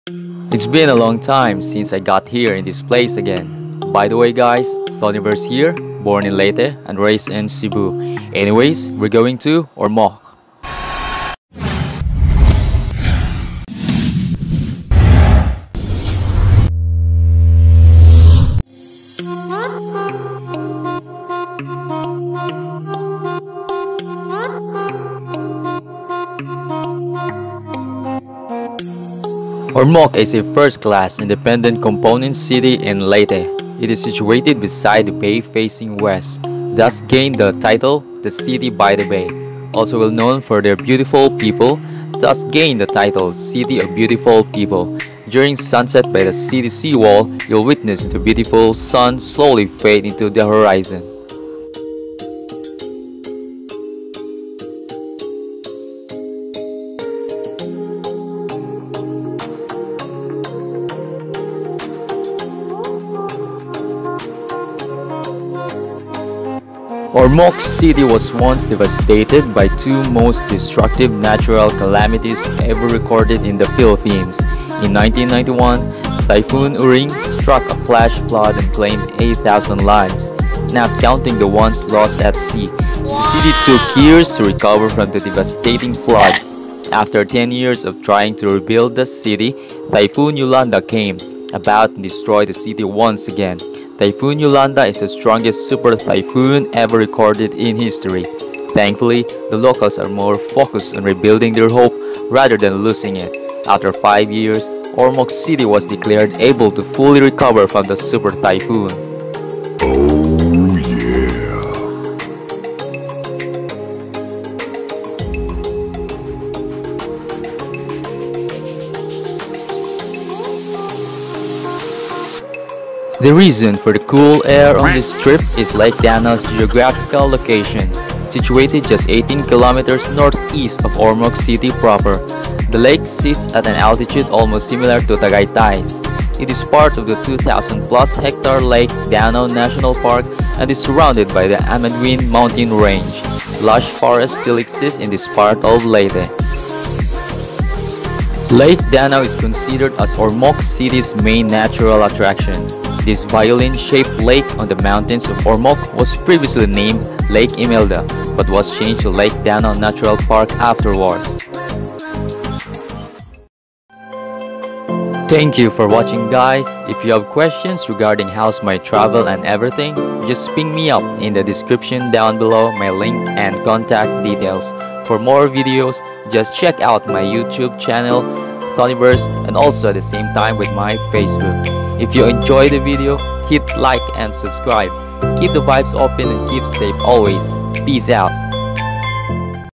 It's been a long time since I got here in this place again. By the way guys, Thoniverse here, born in Leyte and raised in Cebu. Anyways, we're going to Ormoc. Ormoc is a first-class independent component city in Leyte. It is situated beside the bay facing west, thus gained the title the City by the Bay. Also well known for their beautiful people, thus gained the title City of Beautiful People. During sunset by the city seawall, you'll witness the beautiful sun slowly fade into the horizon. Ormoc City was once devastated by two most destructive natural calamities ever recorded in the Philippines. In 1991, Typhoon Uring struck a flash flood and claimed 8,000 lives, not counting the ones lost at sea. The city took years to recover from the devastating flood. After 10 years of trying to rebuild the city, Typhoon Yolanda came about and destroyed the city once again. Typhoon Yolanda is the strongest super typhoon ever recorded in history. Thankfully, the locals are more focused on rebuilding their hope rather than losing it. After 5 years, Ormoc City was declared able to fully recover from the super typhoon. Oh yeah! The reason for the cool air on this trip is Lake Danao's geographical location, situated just 18 kilometers northeast of Ormoc City proper. The lake sits at an altitude almost similar to Tagaytay's. It is part of the 2,000 plus hectare Lake Danao National Park and is surrounded by the Amadwin mountain range. Lush forests still exist in this part of Leyte. Lake Danao is considered as Ormoc City's main natural attraction. This violin-shaped lake on the mountains of Ormoc was previously named Lake Imelda, but was changed to Lake Danao Natural Park afterwards. Thank you for watching guys. If you have questions regarding how's my travel and everything, just ping me up in the description down below my link and contact details. For more videos, just check out my YouTube channel, Thoniverse, and also at the same time with my Facebook. If you enjoyed the video, hit like and subscribe. Keep the vibes open and keep safe always. Peace out.